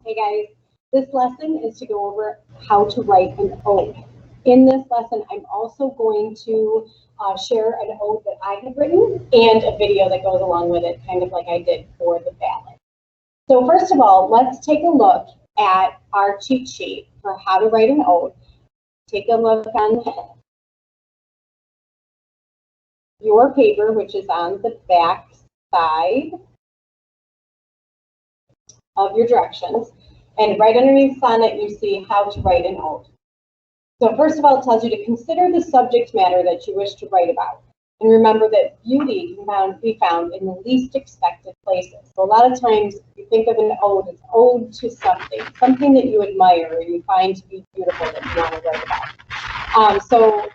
Hey guys, this lesson is to go over how to write an ode. In this lesson, I'm also going to share an ode that I have written and a video that goes along with it, kind of like I did for the ballot. So first of all, let's take a look at our cheat sheet for how to write an ode. Take a look on your paper, which is on the back side of your directions. And right underneath sonnet, you see how to write an ode. So first of all, it tells you to consider the subject matter that you wish to write about. And remember that beauty can be found in the least expected places. So a lot of times you think of an ode as ode to something that you admire or you find to be beautiful that you want to write about. So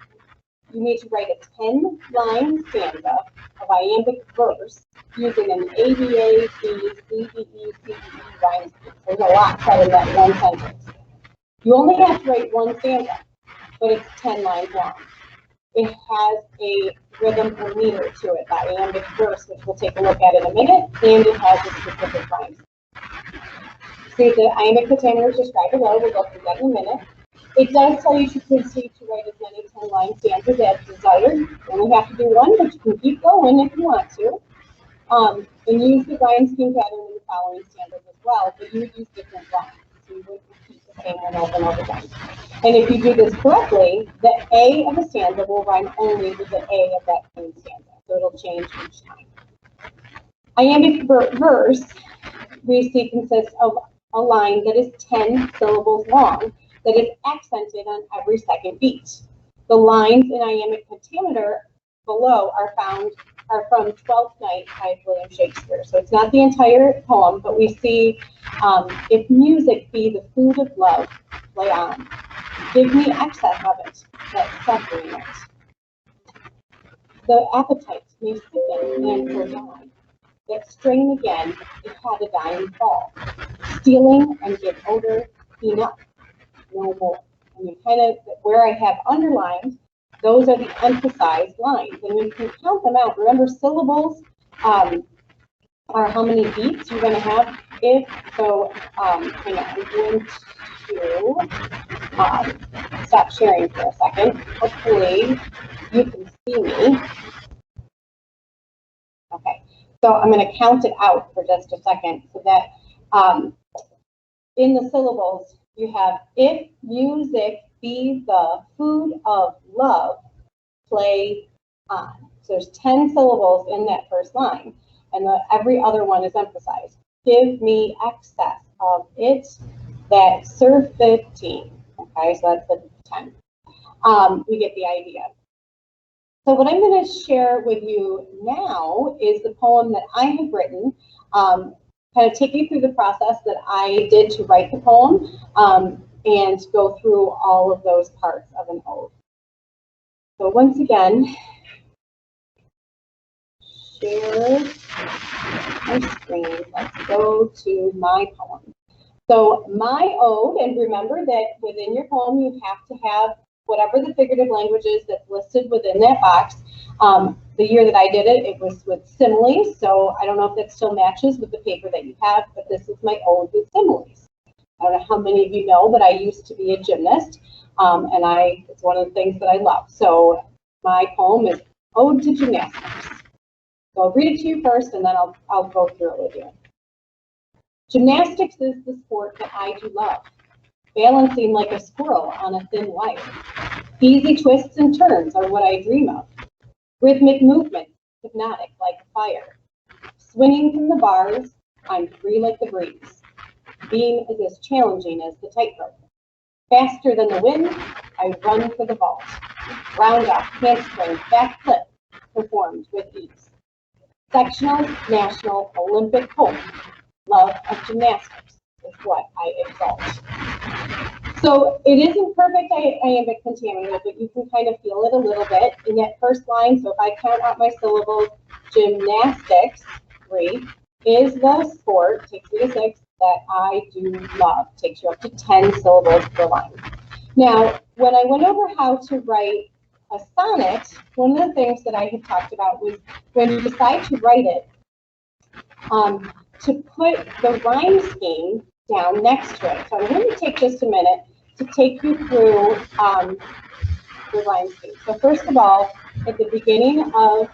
you need to write a 10-line stanza of iambic verse using an ABA, B, CBE, CBE rhyme scheme. There's a lot said in that one sentence. You only have to write one stanza, but it's 10 lines long. It has a rhythm or meter to it, the iambic verse, which we'll take a look at in a minute, and it has a specific rhyme scheme. See, the iambic pentameter is described below. We'll go through that in a minute. It does tell you to proceed to write as many 10-line stanzas as desired. You only have to do one, but you can keep going if you want to. And use the rhyme scheme pattern in the following stanzas as well, but you would use different rhymes. So you wouldn't repeat the same one over and over again. And if you do this correctly, the A of a stanza will rhyme only with the A of that same stanza. So it'll change each time. Iambic verse, we see, consists of a line that is 10 syllables long, that is accented on every second beat. The lines in iambic pentameter below are from Twelfth Night by William Shakespeare. So it's not the entire poem, but we see, if music be the food of love, play on. Give me excess of it, that suffering it. The appetite may sicken and prolong, that strain again, it had a dying fall. Stealing and give odor, enough, no more. And you kind of, where I have underlined, those are the emphasized lines, and you can count them out. Remember, syllables are how many beats you're going to have. If so, hang on, I'm going to stop sharing for a second. Hopefully, you can see me. Okay, so I'm going to count it out for just a second, so that in the syllables you have if music be the food of love, play on. So there's 10 syllables in that first line, and every other one is emphasized. Give me excess of it, that serve 15. Okay, so that's the 10. We get the idea. So what I'm going to share with you now is the poem that I have written, kind of take you through the process that I did to write the poem, and go through all of those parts of an ode. So once again, share my screen. Let's go to my poem. So my ode, and remember that within your poem you have to have whatever the figurative language is that's listed within that box. The year that I did it, it was with similes, so I don't know if that still matches with the paper that you have, but this is my ode with similes. I don't know how many of you know, but I used to be a gymnast, and it's one of the things that I love. So my poem is Ode to Gymnastics. So I'll read it to you first, and then I'll go through it with you. Gymnastics is the sport that I do love, balancing like a squirrel on a thin wire. Easy twists and turns are what I dream of. Rhythmic movement, hypnotic like a fire. Swinging from the bars, I'm free like the breeze. Being is as challenging as the tightrope. Faster than the wind, I run for the vault. Round up, handspring, back flip, performed with ease. Sectional, national, Olympic hope, love of gymnastics is what I exalt. So it isn't perfect iambic pentameter, but you can kind of feel it a little bit in that first line. So if I count out my syllables, gymnastics, 3, is the sport, takes me to 6, that I do love, takes you up to 10 syllables per line. Now, when I went over how to write a sonnet, one of the things that I had talked about was when you decide to write it, to put the rhyme scheme down next to it. So I'm going to take just a minute to take you through the rhyme scheme. So first of all, at the beginning of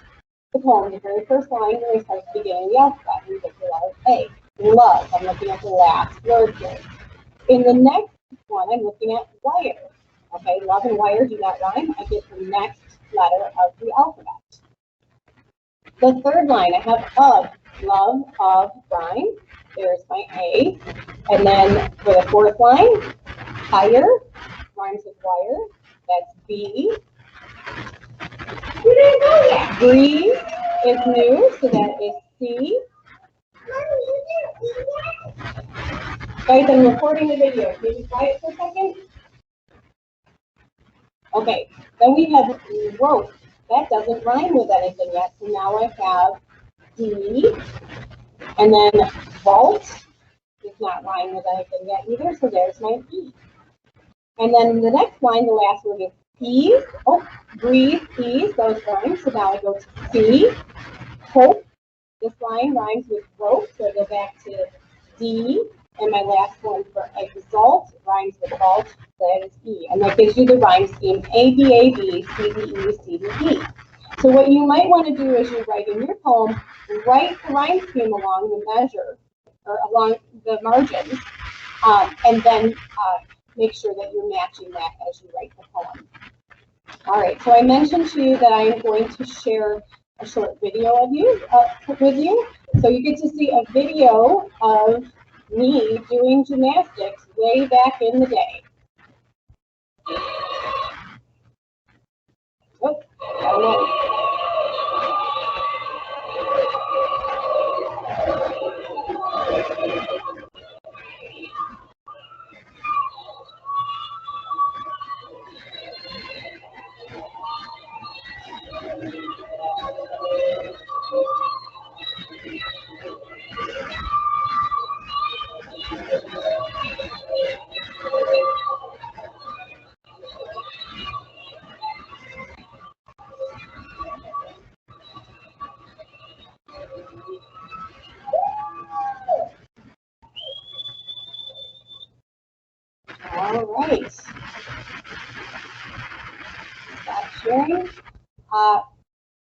the poem, the very first line really starts at the beginning of the alphabet. We get the letter A. Love. I'm looking at the last word here. In the next one, I'm looking at wire. Okay, love and wire do not rhyme. I get the next letter of the alphabet. The third line, I have of. Love, of, rhyme. There's my A. And then for the fourth line, higher, rhymes with wire. That's B. You didn't know yet. Breathe is new, so that is C. Guys, I'm recording the video. Can you be quiet for a second? Okay, then we have rope. That doesn't rhyme with anything yet, so now I have D. And then vault does not rhyme with anything yet either, so there's my E. And then the next line, the last word is ease. Oh, breathe, ease, those rhyme. So now I go to C. Hope. This line rhymes with rope, so I go back to D. And my last one for exalt rhymes with vault, so that is E. And that gives you the rhyme scheme A, B, A, B, C, D, E, C, D, E. So what you might want to do as you write in your poem, write the rhyme scheme along the measure, or along the margins, and then make sure that you're matching that as you write the poem. All right, so I mentioned to you that I am going to share a short video of with you. So you get to see a video of me doing gymnastics way back in the day. Oh, I don't know. All right. Stop sharing.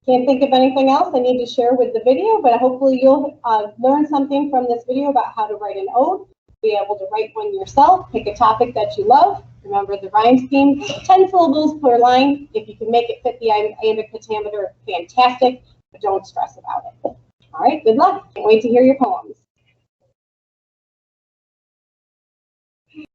Can't think of anything else I need to share with the video, but hopefully you'll learn something from this video about how to write an ode, be able to write one yourself, pick a topic that you love. Remember the rhyme scheme, 10 syllables per line. If you can make it fit the iambic pentameter, fantastic, but don't stress about it. All right, good luck. Can't wait to hear your poems.